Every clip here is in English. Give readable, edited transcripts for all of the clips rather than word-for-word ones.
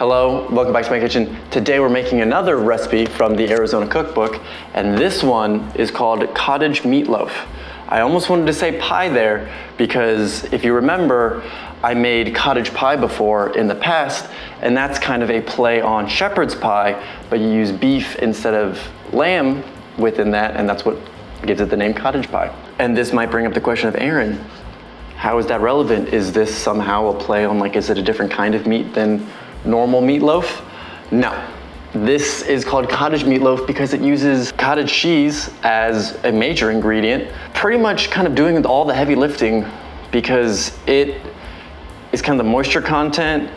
Hello, welcome back to my kitchen. Today we're making another recipe from the Arizona cookbook, and this one is called cottage meatloaf. I almost wanted to say pie there because if you remember, I made cottage pie before in the past, and that's kind of a play on shepherd's pie, but you use beef instead of lamb within that, and that's what gives it the name cottage pie. And this might bring up the question of, Aaron, how is that relevant? Is this somehow a play on, is it a different kind of meat than normal meatloaf? No. This is called cottage meatloaf because it uses cottage cheese as a major ingredient, pretty much kind of doing all the heavy lifting because it is kind of the moisture content,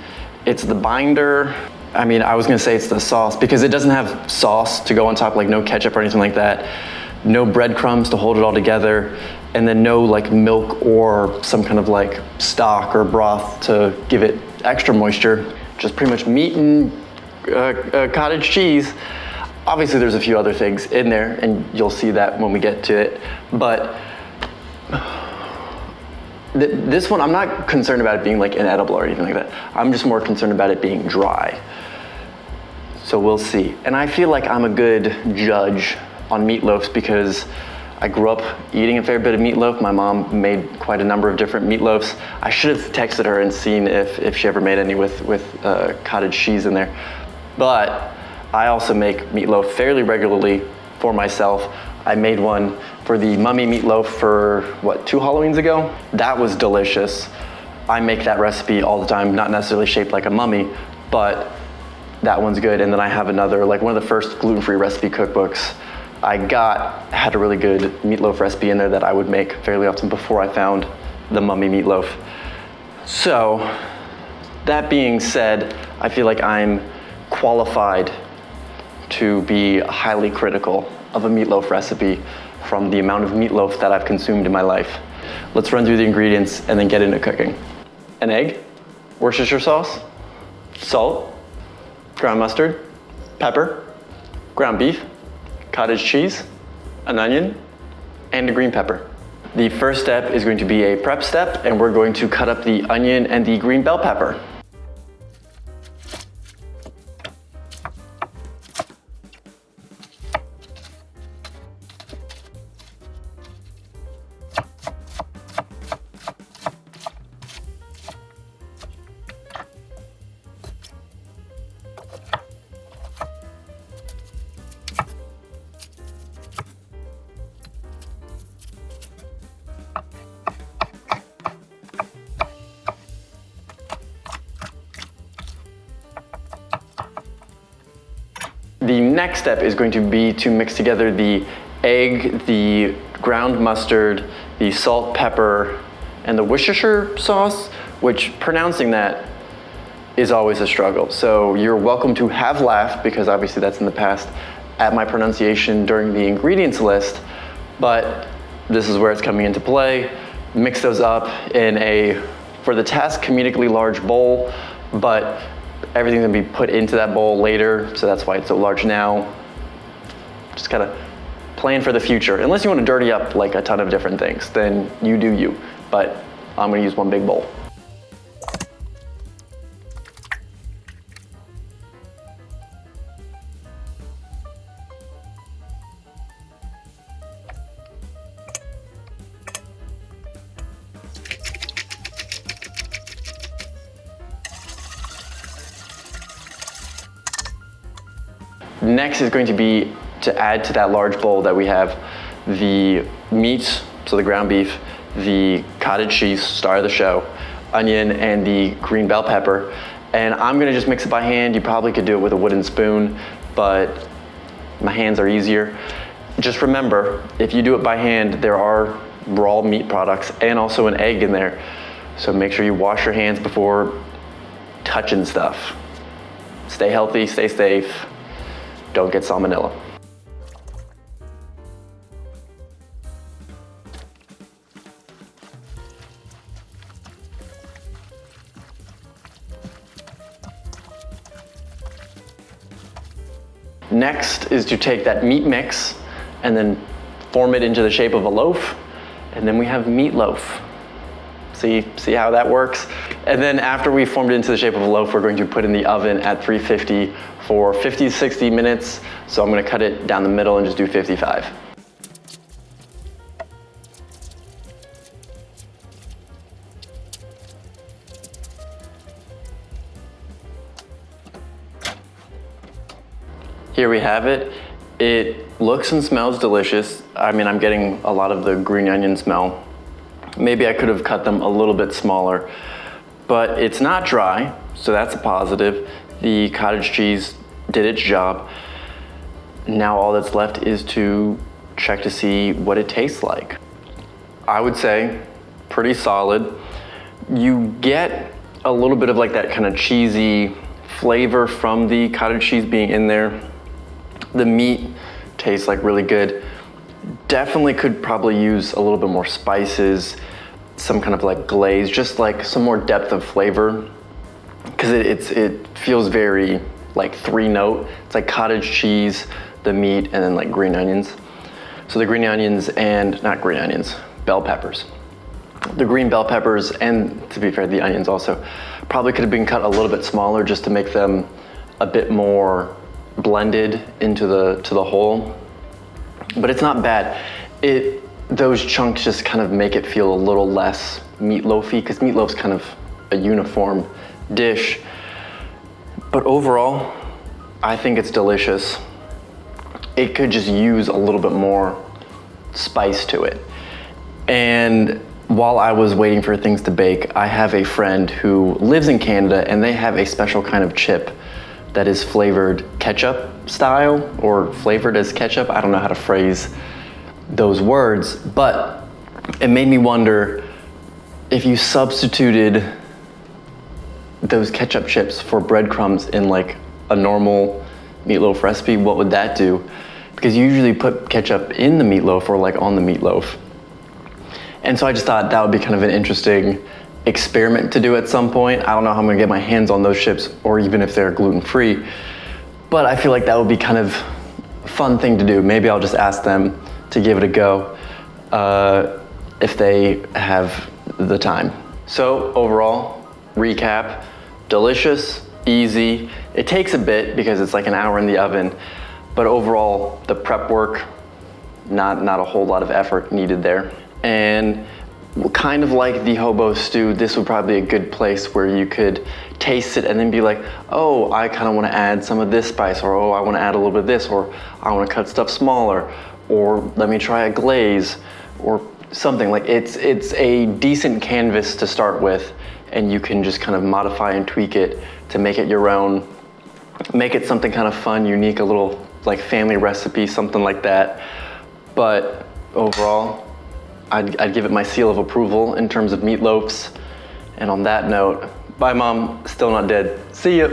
it's the binder. I mean, I was gonna say it's the sauce because it doesn't have sauce to go on top, like no ketchup or anything like that, no breadcrumbs to hold it all together, and then no milk or some kind of stock or broth to give it extra moisture. Just pretty much meat and cottage cheese. Obviously there's a few other things in there and you'll see that when we get to it, but this one I'm not concerned about it being inedible or anything like that. I'm just more concerned about it being dry. So we'll see. And I feel like I'm a good judge on meatloafs because I grew up eating a fair bit of meatloaf. My mom made quite a number of different meatloafs. I should have texted her and seen if she ever made any with cottage cheese in there. But I also make meatloaf fairly regularly for myself. I made one for the mummy meatloaf for, 2 Halloweens ago? That was delicious. I make that recipe all the time, not necessarily shaped like a mummy, but that one's good. And then I have another, one of the first gluten-free recipe cookbooks I had a really good meatloaf recipe in there that I would make fairly often before I found the mummy meatloaf. So, that being said, I feel like I'm qualified to be highly critical of a meatloaf recipe from the amount of meatloaf that I've consumed in my life. Let's run through the ingredients and then get into cooking. An egg, Worcestershire sauce, salt, ground mustard, pepper, ground beef, cottage cheese, an onion, and a green pepper. The first step is going to be a prep step, and we're going to cut up the onion and the green bell pepper. The next step is going to be to mix together the egg, the ground mustard, the salt, pepper, and the Worcestershire sauce, which pronouncing that is always a struggle. So you're welcome to have laughed, because obviously that's in the past, at my pronunciation during the ingredients list, but this is where it's coming into play. Mix those up in a, for the task, comedically large bowl, but everything's gonna be put into that bowl later, so that's why it's so large now. Just gotta plan for the future. Unless you wanna dirty up a ton of different things, then you do you. But I'm gonna use one big bowl. Next is going to be to add to that large bowl that we have the meat, so the ground beef, the cottage cheese, star of the show, onion, and the green bell pepper. And I'm gonna just mix it by hand. You probably could do it with a wooden spoon, but my hands are easier. Just remember, if you do it by hand, there are raw meat products and also an egg in there. So make sure you wash your hands before touching stuff. Stay healthy, stay safe. Don't get salmonella. Next is to take that meat mix and then form it into the shape of a loaf, and then we have meatloaf. See how that works? And then after we formed it into the shape of a loaf, we're going to put in the oven at 350 for 50 to 60 minutes. So I'm gonna cut it down the middle and just do 55. Here we have it. It looks and smells delicious. I mean, I'm getting a lot of the green onion smell. Maybe I could have cut them a little bit smaller, but it's not dry, so that's a positive. The cottage cheese did its job. Now all that's left is to check to see what it tastes like. I would say pretty solid. You get a little bit of like that kind of cheesy flavor from the cottage cheese being in there. The meat tastes like really good. Definitely could probably use a little bit more spices, some kind of like glaze, just like some more depth of flavor. Because it feels very like 3-note. It's like cottage cheese, the meat, and then like green onions. So the green onions and, not green onions, bell peppers. The green bell peppers, and to be fair, the onions also, probably could have been cut a little bit smaller just to make them a bit more blended into the whole. But it's not bad. Those chunks just kind of make it feel a little less meatloafy, because meatloaf's kind of a uniform dish. But overall, I think it's delicious. It could just use a little bit more spice to it. And while I was waiting for things to bake, I have a friend who lives in Canada, and they have a special kind of chip that is flavored ketchup style, or flavored as ketchup. I don't know how to phrase those words, but it made me wonder if you substituted those ketchup chips for breadcrumbs in like a normal meatloaf recipe, what would that do? Because you usually put ketchup in the meatloaf or like on the meatloaf. And so I just thought that would be kind of an interesting experiment to do at some point. I don't know how I'm gonna get my hands on those chips, or even if they're gluten-free, but I feel like that would be kind of a fun thing to do. Maybe I'll just ask them to give it a go if they have the time. So overall, recap, delicious, easy. It takes a bit because it's like an hour in the oven, but overall the prep work, not a whole lot of effort needed there. And kind of like the hobo stew, this would probably be a good place where you could taste it and then be like, oh, I kind of want to add some of this spice, or oh, I want to add a little bit of this, or I want to cut stuff smaller, or let me try a glaze, or something. Like it's a decent canvas to start with, and you can just kind of modify and tweak it to make it your own, make it something kind of fun, unique, a little like family recipe, something like that. But overall, I'd give it my seal of approval in terms of meatloafs. And on that note, bye Mom, still not dead. See ya.